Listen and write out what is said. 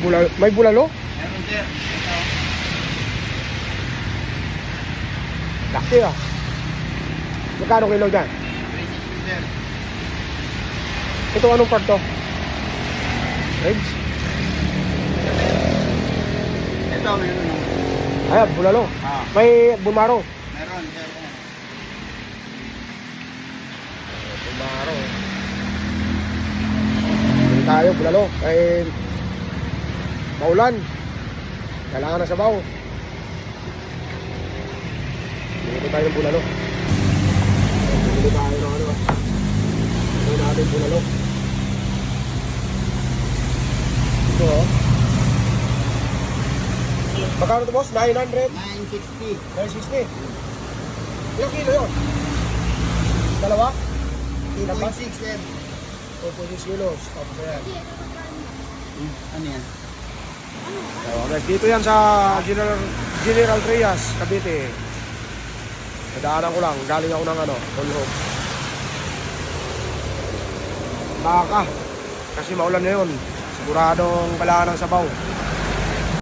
May bulalo? Meron sir. Ito. Laki ah. Magkano kilo dyan? 360 sir. Ito anong part to? Ribs? Ito meron. Ayan, bulalo. Ah. May bumaro. Meron sir. Bumaro. Hindi tayo, bulalo. Eh, maulan. Kailangan na sabaw. Bili tayo ng bulalo. Bili tayo ng ano. Ito natin bulalo. Ito oh. Magkano ito boss? 900? 960. 960. Ilang kilo yun? Dalawa? 2.6 sir. 2.6 kilos. Stop na yan. Ano yan? So, guys, dito yan sa General Trias, Cavite. Nadaanan ko lang. Galing ako ng ano, Tulhog. Baka. Kasi maulan na yun. Siguradong kailangan ng sabaw.